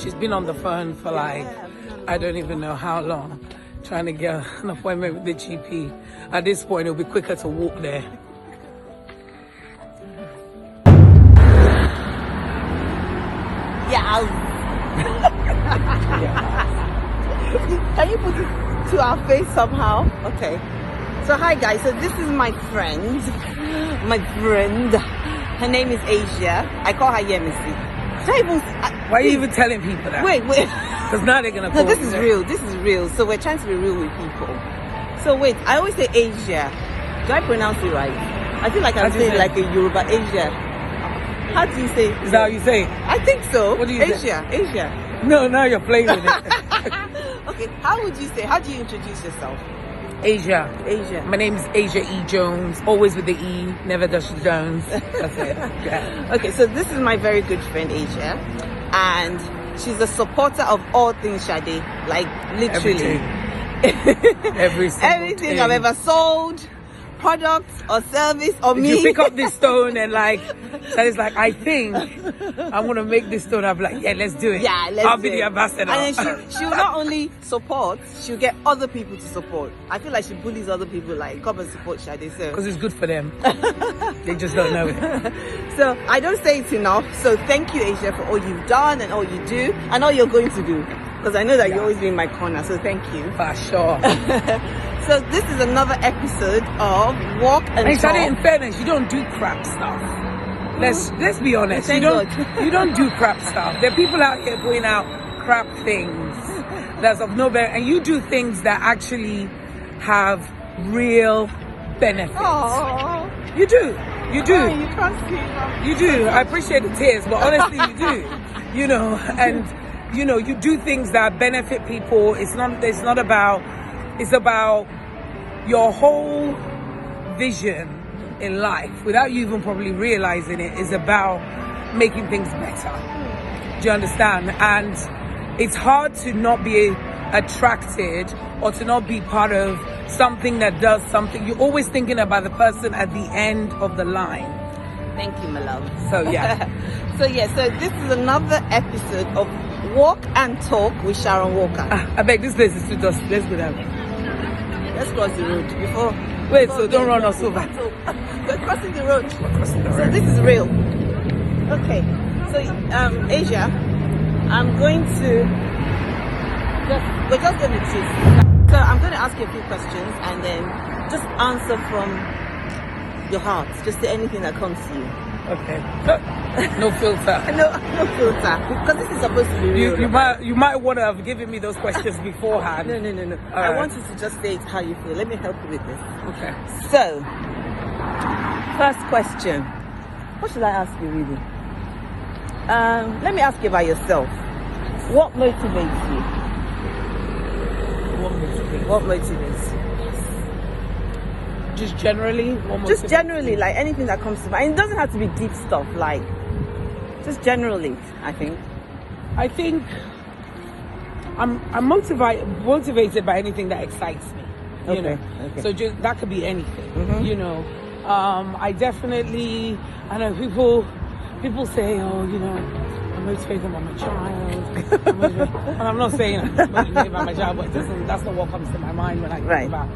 She's been on the phone for like, I don't even know how long, trying to get an appointment with the GP. At this point, it'll be quicker to walk there. Yeah. Can you put it to our face somehow? Okay. So hi guys, so this is my friend. Her name is Asia. I call her Yemisi. Why are you even telling people that? Wait. Because now they're gonna call No, this is real. This is real. So we're trying to be real with people. So wait, I always say Asia. Do I pronounce it right? I feel like I'm saying like a Yoruba Asia. How do you say? Is that how you say it? I think so. What do you say? Asia. No, now you're playing with it. Okay, how would you say? How do you introduce yourself? Asia. My name is Asia E. Jones, always with the E, never Dash Jones. That's it. Yeah. Okay, so this is my very good friend Asia, and she's a supporter of all things Sade, like literally everything I've ever sold, product or service or me. You pick up this stone and like, Sade's like, I think I'm gonna make this stone. I'm like, yeah, let's do it. Yeah, I'll be the ambassador. And then she will not only support, she'll get other people to support. I feel like she bullies other people, like, come and support Sade. So because it's good for them. They just don't know it. So I don't say it enough. So thank you, Asia, for all you've done and all you do and all you're going to do. Because I know that you're always in my corner. So thank you. For sure. So this is another episode of Walk and Talk. Sade, in fairness, you don't do crap stuff. Let's be honest. Thank you God. don't do crap stuff. There are people out here putting out crap things that's of no benefit, and you do things that actually have real benefits. Aww. You do. Oh, you can't see them. You do. I appreciate the tears, but honestly, you do. You know, and you know, you do things that benefit people. It's not about. It's about your whole vision in life, without you even probably realizing it, is about making things better. Do you understand? And it's hard to not be attracted or to not be part of something that does something. You're always thinking about the person at the end of the line. Thank you, my love. So yeah. So this is another episode of Walk and Talk with Sharon Walker. I beg, this place is too dusty. Let's go down. Let's cross the road before. Wait, so don't run us over. We're crossing the road. So this is real. Okay. So Asia, I'm going to we're just going to choose. So I'm going to ask you a few questions and then just answer from your heart. Just say anything that comes to you. Okay. No filter. No filter. Because this is supposed to be real. You might want to have given me those questions beforehand. No. I want you to just say it how you feel. Let me help you with this. Okay. So, first question. What should I ask you really? Let me ask you about yourself. What motivates you? What motivates you? Just generally? Just generally, like anything that comes to mind. It doesn't have to be deep stuff, like just generally, I think I'm motivated by anything that excites me. You know? Okay. So just that could be anything. Mm-hmm. You know. I know people say, oh, you know, I'm motivated by my child. And I'm not saying I'm motivated by my child, but that's not what comes to my mind when I think about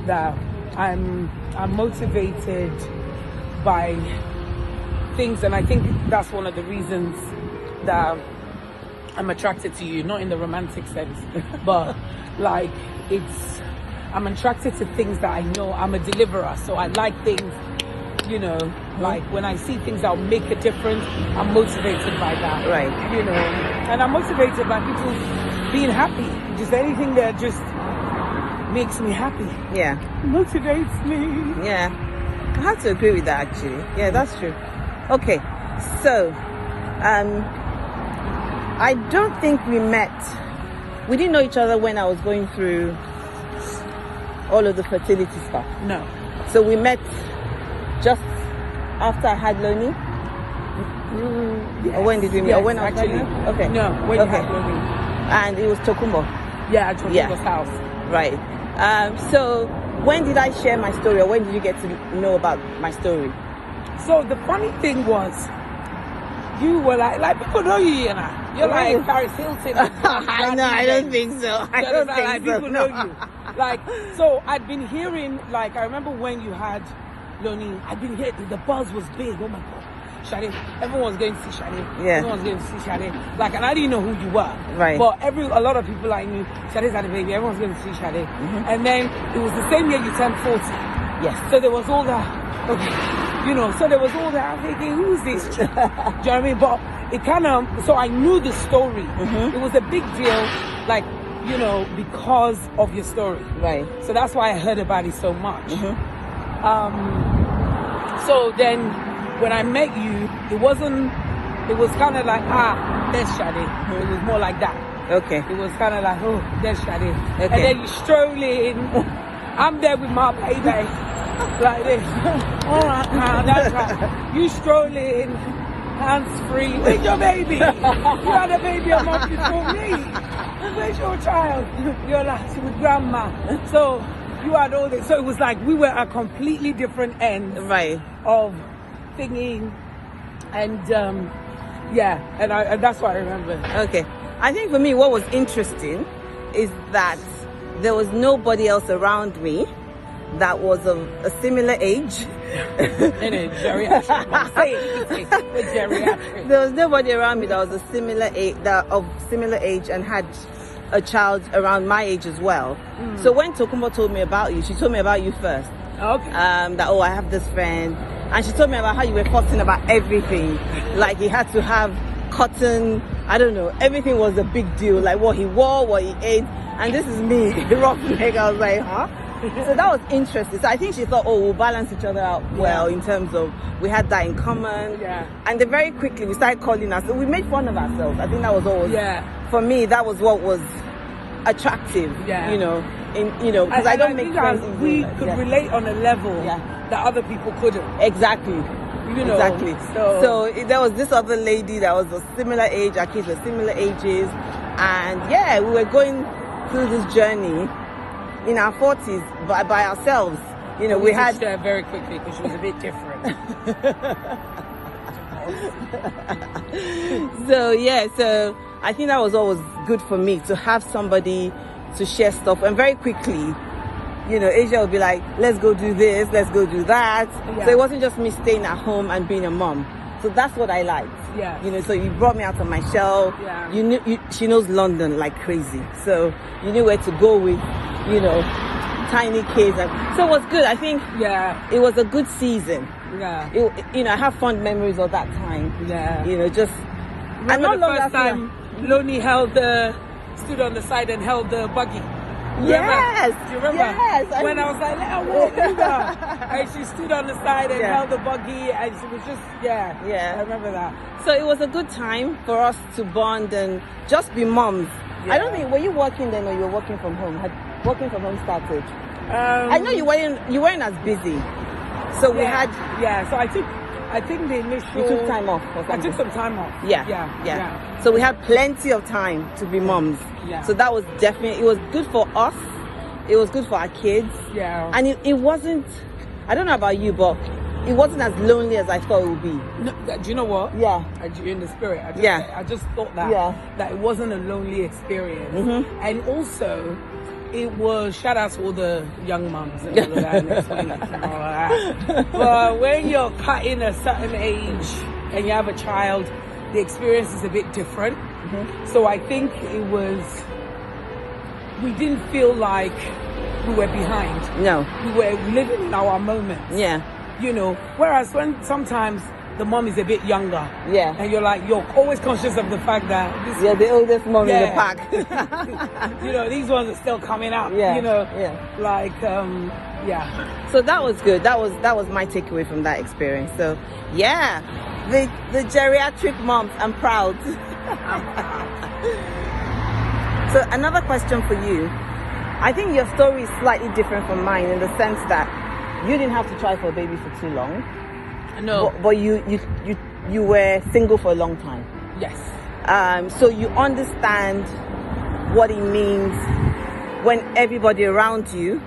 that. I'm motivated by things, and I think that's one of the reasons that I'm attracted to you, not in the romantic sense, but like I'm attracted to things that I know. I'm a deliverer, so I like things, you know, like when I see things that will make a difference, I'm motivated by that. Right. You know, and I'm motivated by people being happy, just anything that just makes me happy. Yeah. Motivates me. Yeah. I have to agree with that actually. Yeah, that's true. Okay. So, I don't think we didn't know each other when I was going through all of the fertility stuff. No. So we met just after I had Loni? Yes. Or when did we meet? Or when I was actually. pregnant? Okay. No, when you had Loni. And it was Tokumbo. Yeah, at Tokumbo's house. Right. So when did I share my story, or when did you get to know about my story? So the funny thing was, you were like people know you, you know. You're like Paris Hilton. I know, I don't think so. I don't think like, so. people know you. Like, so I'd been hearing, like, I remember when you had Loni, I'd been hearing, the buzz was big. Oh my God. Sade, everyone was going to see Sade. Yeah. Everyone was going to see Sade. Like, and I didn't know who you were. Right. But a lot of people I knew, Sade's had a baby. Everyone's going to see Sade. Mm-hmm. And then it was the same year you turned 40. Yes. So there was all that. Okay. You know, so there was all that. I'm thinking, who's this? Do you know what I mean? But it kind of, so I knew the story. Mm-hmm. It was a big deal, like, you know, because of your story. Right. So that's why I heard about it so much. Mm-hmm. So then when I met you, it was kind of like, there's Sade. Mm-hmm. It was more like that. Okay. It was kind of like, oh, there's Sade. Okay. And then you stroll in. I'm there with my baby. Like this. All right, now, that's right. You stroll in, hands free. Where's your baby? You had a baby a month before me. Where's your child? You're like, with grandma. So you had all this. So it was like we were at completely different ends of thinking. And and that's what I remember. Okay. I think for me, what was interesting is that there was nobody else around me that was of a similar age. In a geriatric. Say it. Geriatric. There was nobody around me that was a similar age and had a child around my age as well. So when Tokumbo told me about you, she told me about you first. Okay. That I have this friend, and she told me about how you were fussing about everything. Like he had to have cotton. I don't know. Everything was a big deal. Like what he wore, what he ate, and this is me, roughneck. I was like, huh? So that was interesting. So I think she thought, we'll balance each other out well in terms of we had that in common. Yeah. And then very quickly we started calling ourselves. We made fun of ourselves. I think that was always for me. That was what was attractive. Yeah. You know, because I don't make friends. We could relate on a level that other people couldn't. Exactly. You know. Exactly. So there was this other lady that was a similar age. Our kids were similar ages, and we were going through this journey in our 40s by ourselves. You know, we had her very quickly because she was a bit different. So I think that was always good for me to have somebody to share stuff, and very quickly, you know, Asia would be like, let's go do this, let's go do that. So it wasn't just me staying at home and being a mom. So that's what I liked. Yeah. You know, so you brought me out of my shell. Yeah. You knew she knows London like crazy. So you knew where to go with, you know, tiny kids. And so it was good. I think it was a good season. Yeah. You know, I have fond memories of that time. Yeah. You know, just remember the first time Loni stood on the side and held the buggy. Yes. Do you remember? Yes. When I was like, let her walk over. And she stood on the side and held the buggy, and she was just, I remember that. So it was a good time for us to bond and just be moms. I don't think, were you working then or you were working from home? Had working from home started? I know you weren't as busy. So we had... Yeah, so I think the initial... You took time off or something? I took some time off. Yeah. So we had plenty of time to be moms. Yeah. So that was definitely... It was good for us. It was good for our kids. Yeah. And it wasn't... I don't know about you, but it wasn't as lonely as I thought it would be. No, do you know what? Yeah. In the spirit. I just thought that it wasn't a lonely experience. Mm-hmm. And also... It was shout out to all the young mums and all of that next week and all of that. But when you're cutting a certain age and you have a child, the experience is a bit different. Mm-hmm. So I think we didn't feel like we were behind. No. We were living in our moments. Yeah. You know, whereas when sometimes the mom is a bit younger. Yeah. And you're always conscious of the fact that you're the oldest mom in the pack. You know, these ones are still coming out. Yeah. You know. Yeah. So that was good. That was my takeaway from that experience. So the geriatric moms, I'm proud. So another question for you. I think your story is slightly different from mine in the sense that you didn't have to try for a baby for too long. No. But you were single for a long time. Yes. So you understand what it means when everybody around you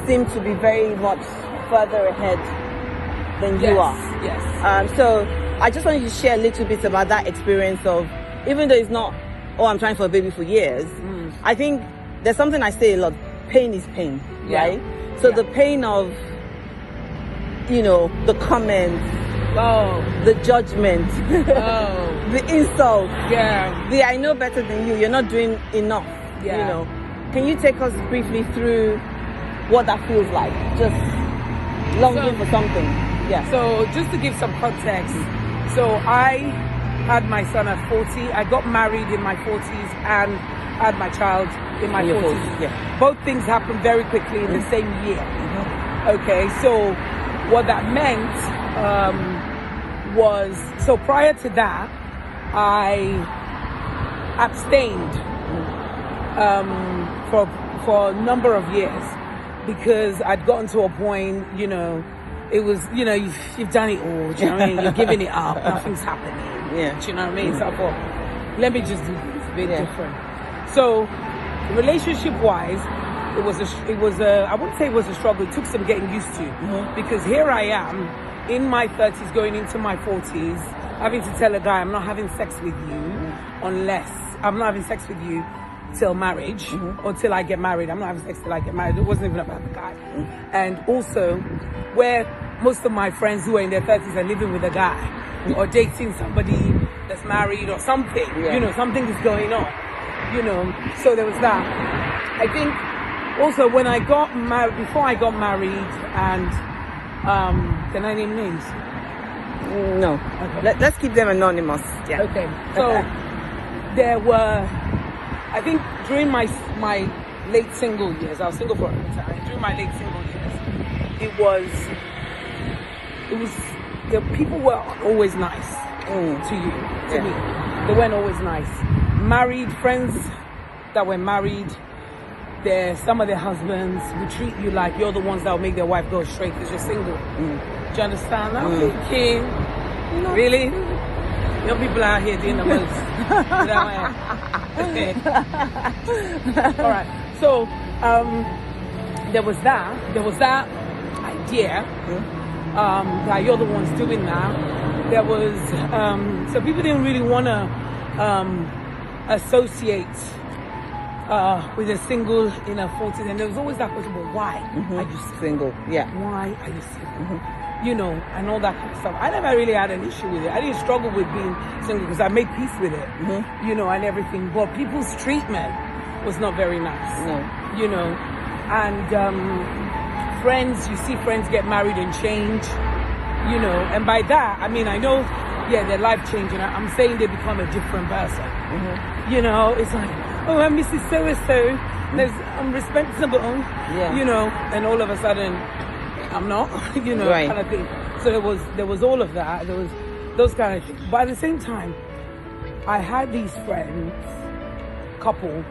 seem to be very much further ahead than you are. Yes. So I just wanted to share a little bit about that experience of even though it's not, oh, I'm trying for a baby for years, I think there's something I say a lot, pain is pain, right? So the pain of, you know, the comments, the judgment, the insult, the I know better than you, you're not doing enough, you know. Can you take us briefly through what that feels like? Just longing for something. So just to give some context, so I had my son at 40. I got married in my 40s and had my child in my 40s. Both things happened very quickly in the same year. Okay, so what that meant was, so prior to that, I abstained for a number of years because I'd gotten to a point, you know, it was, you know, you've done it all, do you know what I mean? You're giving it up, nothing's happening. Do you know what I mean? So I thought, let me just do this a bit different. So, relationship-wise, it was a, I wouldn't say it was a struggle, it took some getting used to. Because here I am, in my 30s, going into my 40s, having to tell a guy, I'm not having sex with you unless, I'm not having sex with you till marriage or till I get married. I'm not having sex till I get married. It wasn't even about the guy. And also, where most of my friends who are in their 30s are living with a guy or dating somebody that's married or something, you know, something is going on, you know. So there was that. I think also when I got married, before I got married, and can I name names? No. Okay. Let's keep them anonymous. Okay. So there were, I think during my late single years, I was single for a long time. During my late single years, it was the people were always nice to you, to me. They weren't always nice. Married friends that were married, some of their husbands would treat you like you're the ones that will make their wife go straight because you're single. Do you understand? I'm thinking, really? Your people out here doing the most. Okay. All right. So there was that idea that you're the ones doing that. There was so people didn't really want to associate with a single in her 40s, and there was always that question, well, why are you single? Why are you single? You know, and all that kind of stuff. I never really had an issue with it. I didn't struggle with being single because I made peace with it, you know, and everything. But people's treatment was not very nice, you know. And friends, you see friends get married and change, you know. And by that, I mean, I know, they're life changing. I'm saying they become a different person. You know, it's like, oh, I'm Mrs. So-and-so. I'm responsible, you know, and all of a sudden, I'm not, you know, kind of thing. So there was all of that. There was those kind of things. But at the same time, I had these friends, couple,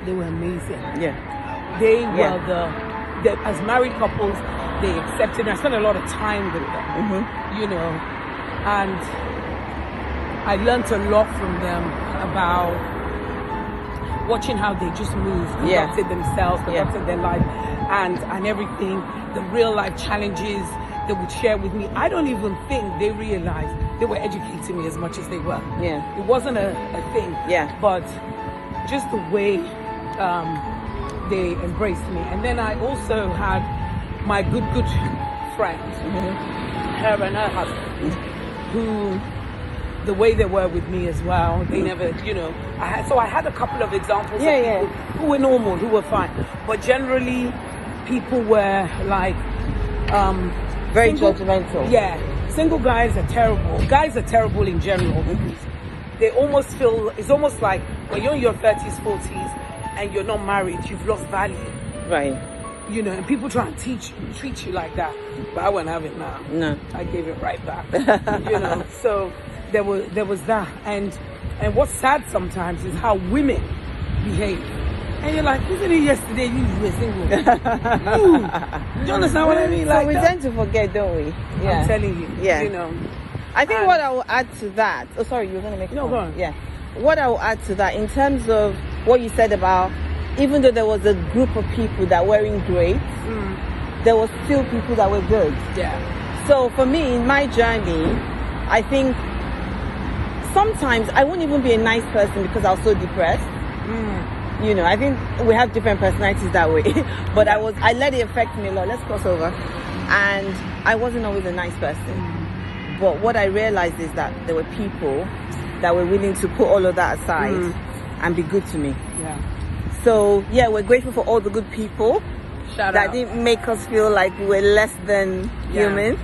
they were amazing. They were as married couples, they accepted me. I spent a lot of time with them, you know, and I learned a lot from them about watching how they just moved, conducted themselves, conducted their life, and everything, the real life challenges they would share with me. I don't even think they realized they were educating me as much as they were. It wasn't a thing. But just the way they embraced me. And then I also had my good friend, her and her husband, who, the way they were with me as well, they never, you know, I had a couple of examples of people who were normal, who were fine. But generally, people were like, very judgmental. Single guys are terrible. Guys are terrible in general because they almost feel, it's almost like when you're in your 30s, 40s, and you're not married, you've lost value. You know, and people try and treat you like that. But I wouldn't have it now. No. I gave it right back. You know, so there was that. And what's sad sometimes is how women behave. And you're like, isn't it yesterday you were single? Do you understand what I mean? So we tend to forget, don't we? I'm telling you. You know. I think what I will add to that, oh sorry, you were going to make a point. Go on. What I will add to that, in terms of what you said about, even though there was a group of people that weren't great, there were still people that were good. So for me, in my journey, I think sometimes I won't even be a nice person because I was so depressed. You know, I think we have different personalities that way. But I let it affect me a lot. Let's cross over. And I wasn't always a nice person. But what I realized is that there were people that were willing to put all of that aside and be good to me. Yeah. So yeah, we're grateful for all the good people Shout that out. didn't make us feel like we were less than human.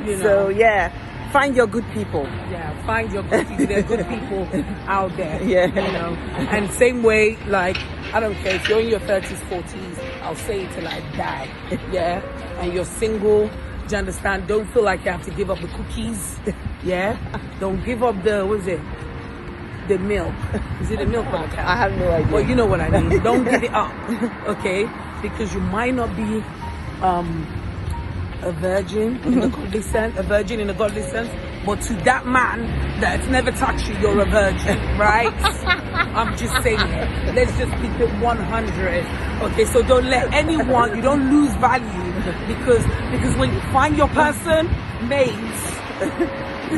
You know. So yeah, find your good people. Yeah, find your good people. There are good people out there. Yeah. You know. And same way, like, I don't care if you're in your 30s, 40s, I'll say it till I die. Yeah. And you're single, do you understand? Don't feel like you have to give up the cookies. Yeah. Don't give up the, what is it? The milk. Is it the milk or the cow? I have no idea. Well, you know what I mean. Don't give it up. Okay? Because you might not be a virgin in a godly sense, but to that man that's never touched you, you're a virgin, right? I'm just saying it. Let's just keep it 100. Okay, so don't let anyone, you don't lose value because when you find your person, mates,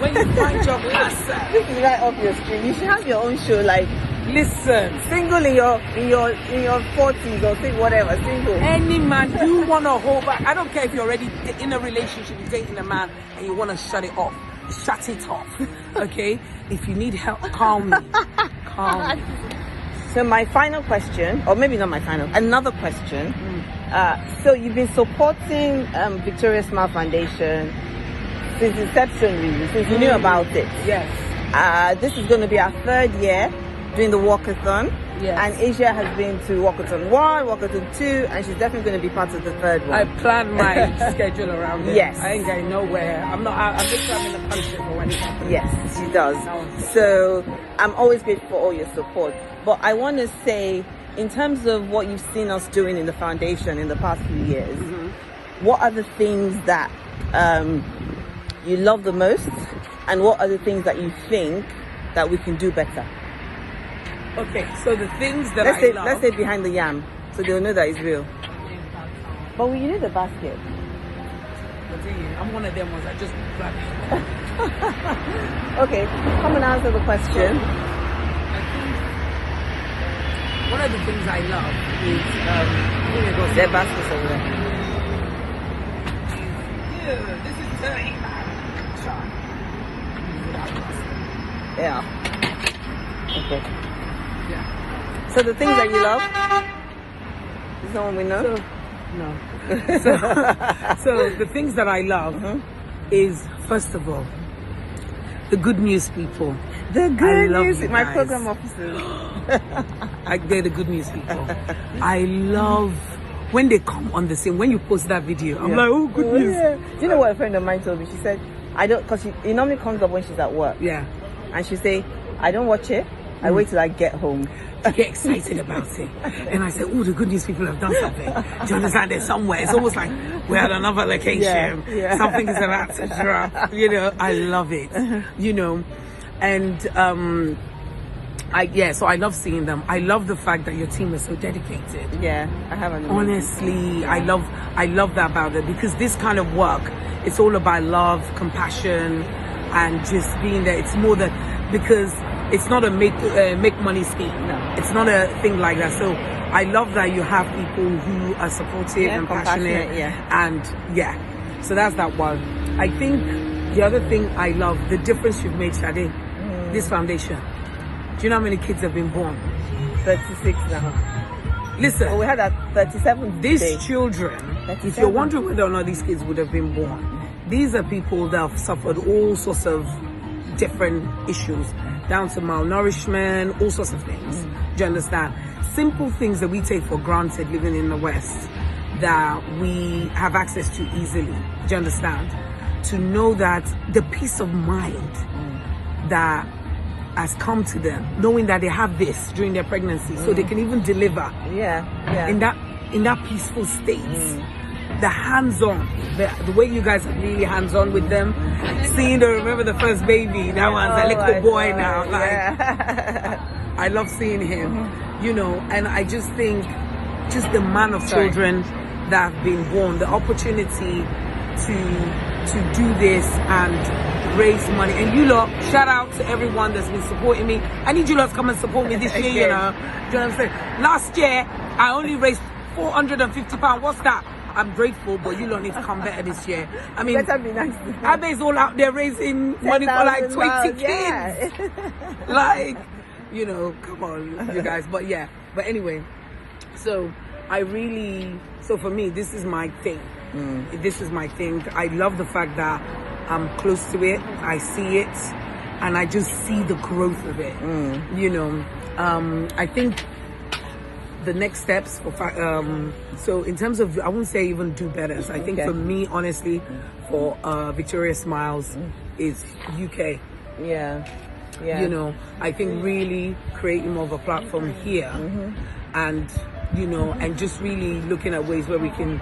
when you find your person. This is right up your street. You should have your own show, like Listen, single in your 40s or whatever, single. any man you want to hold back, I don't care if you're already in a relationship, you're dating a man and you want to shut it off, okay? If you need help, call me. So my final question, or maybe not my final, another question. So you've been supporting Victoria Smile Foundation since inception, really, since you knew about it. Yes. This is going to be our 3rd year doing the Walkathon. Yes. And Asia has been to Walkathon 1, Walkathon 2, and she's definitely going to be part of the 3rd one. I plan my schedule around it. Yes. I ain't going nowhere. I'm just in the country for when it happens. Yes, she does. So I'm always grateful for all your support. But I want to say, in terms of what you've seen us doing in the foundation in the past few years, what are the things that you love the most, and what are the things that you think that we can do better? Okay, so the things that Let's love. say behind the yam, so they'll know that it's real. But you need the basket. I'm one of them ones. I just grab it. Okay, come and answer the question. One of the things I love is Their baskets over there. this is dirty. Yeah. Okay. Yeah. So the things that you love, is someone we know? No. So the things that I love is, first of all, the good news people. The good news, you my guys. program officers. They're the good news people. I love when they come on the scene. When you post that video, I'm like, oh, good news. Yeah. Do you know what a friend of mine told me? She said, I don't, because it normally comes up when she's at work. Yeah. And she say, I don't watch it. I wait till I get home. To get excited about it. And I said, oh, the good news people have done something. Do you understand? They're somewhere. It's almost like we're at another location. Yeah. Something is about to drop. You know, I love it. You know, and so I love seeing them. I love the fact that your team is so dedicated. Yeah, I have an Honestly, I love that about it, because this kind of work, it's all about love, compassion, and just being there. It's more than, because it's not a make money scheme. No. It's not a thing like that. So I love that you have people who are supportive and passionate. And so that's that one. I think the other thing I love, the difference you've made, Sade, this foundation. Do you know how many kids have been born? 36 now. Listen, we had that 37. These children, if you're wondering whether or not these kids would have been born, these are people that have suffered all sorts of different issues, down to malnourishment, all sorts of things. Do you understand? Simple things that we take for granted living in the West that we have access to easily. Do you understand? To know that the peace of mind that has come to them, knowing that they have this during their pregnancy, so they can even deliver in that peaceful state. The hands-on, the way you guys are really hands-on with them, seeing them, remember the first baby, that one's a little boy now, I love seeing him, you know, and I just think, just the man of children that have been born, the opportunity to do this and raise money. And you lot, shout out to everyone that's been supporting me. I need you lot to come and support me this year, you know. Do you know what I'm saying? Last year, I only raised £450. What's that? I'm grateful, but you lot need to come better this year. I mean, better be nice. Abe's all out there raising money for like 20 kids. Yeah. Like, you know, come on, you guys. But yeah, but anyway, so for me, this is my thing. This is my thing. I love the fact that I'm close to it. I see it, and I just see the growth of it. You know, I think the next steps for so in terms of, I won't say even do better. So I think for me, honestly, for Victoria Smiles is UK. Yeah. You know, I think really creating more of a platform here, and you know, and just really looking at ways where we can,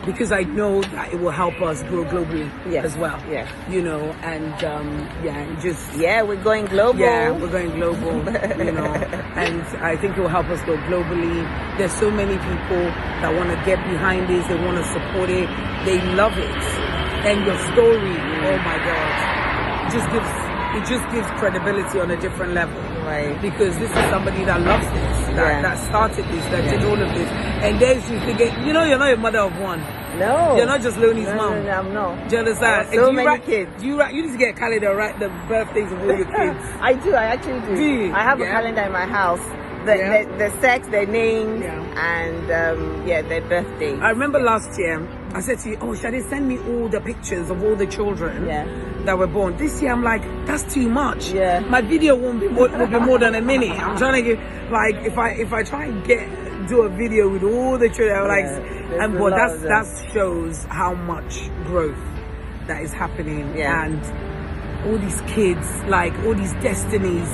because I know that it will help us grow globally as well. Yeah. You know, and we're going global. Yeah, we're going global. You know, and I think it will help us go globally. There's so many people that want to get behind this. They want to support it. They love it. And your story, oh my God, it just gives credibility on a different level. Right. Because this is somebody that loves this, that started this, that did all of this. And then she's thinking, you know, you're not a mother of one. No. You're not just Lonnie's mom. No, I'm not. Do you understand? So many kids. You need to get a calendar, write the birthdays of all your kids. I do, I actually do. I have a calendar in my house. The sex, their names, and their birthdays. I remember last year, I said to you, oh, Sade, send me all the pictures of all the children that were born. This year, I'm like, that's too much. Yeah. My video will be more than a minute. I'm trying to get, like, if I try and do a video with all the children, but that shows how much growth that is happening, and all these kids, like all these destinies.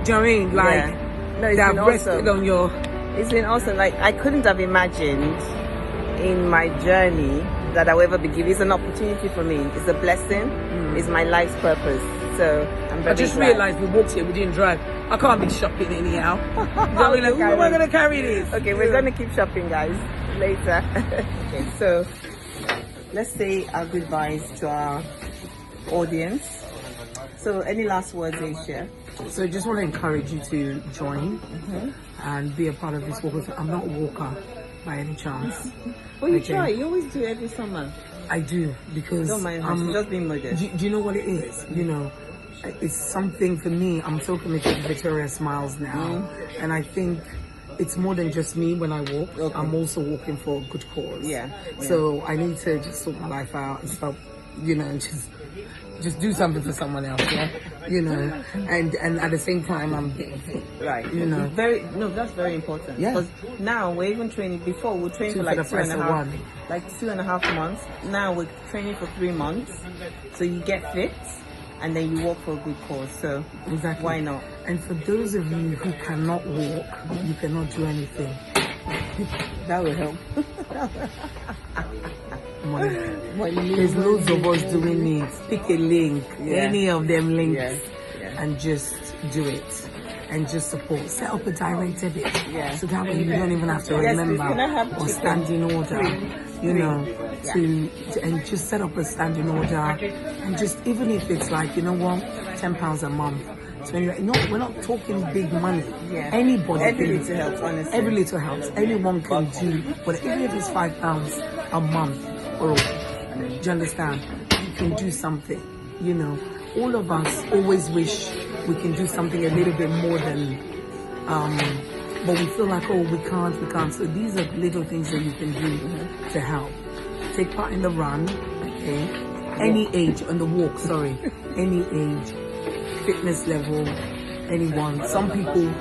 Do you know what I mean? Like. No, that rested on your. It's been awesome. Like, I couldn't have imagined in my journey that I will ever be given. It's an opportunity for me. It's a blessing. It's my life's purpose. So I'm very. I just realized we walked here. We didn't drive. I can't be shopping anyhow. How am I gonna carry this? Okay, we're gonna keep shopping, guys. Later. Okay, so let's say our goodbyes to our audience. So, any last words, Aisha? So I just want to encourage you to join and be a part of this walkathon. I'm not a walker by any chance. Well, you try. You always do every summer. I do, because don't mind I'm just being modest. Do you know what it is? You know, it's something for me. I'm so committed to Victoria Smiles now, and I think it's more than just me when I walk. I'm also walking for a good cause. So I need to just sort my life out and stop, you know, and just do something for someone else, you know, and at the same time I'm right, you know. That's very important. Because now we're even training. Before we trained for like 2.5 months. Now we're training for 3 months, so you get fit and then you walk for a good cause. So exactly, why not? And for those of you who cannot walk, you cannot do anything. That will help. There's loads of us doing it. Pick a link, any of them links, and just do it. And just support. Set up a direct debit, so that way you don't even have to remember or stand in order. You know, and just set up a standing order, and just, even if it's like, you know what, £10 a month. So we're not talking big money. Anybody, every little helps, honestly. Every little helps. Anyone can do, but even if it's £5 a month, or do you understand? You can do something. You know, all of us always wish we can do something a little bit more than, but we feel like, oh, we can't. So these are little things that you can do to help. Take part in the run, okay? Any age, on the walk, sorry, any age. Fitness level, anyone. Some people,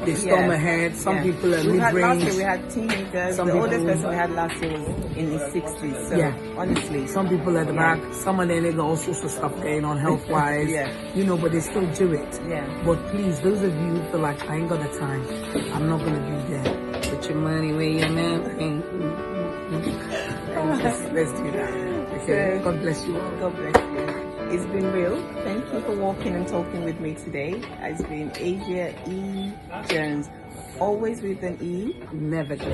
they storm ahead. Some people are mid-range. Last year we had teenagers. The oldest person we had last year was in his 60s. So honestly, some people at the back. Some of them, they got all sorts of stuff going on health-wise. You know, but they still do it. But please, those of you who feel like, I ain't got the time, I'm not gonna be there. Put your money where your mouth ain't. Let's do that. Okay. God bless you all. God bless you. It's been real. Thank you for walking and talking with me today. It's been Asia E. Jones. Always with an E. Never just.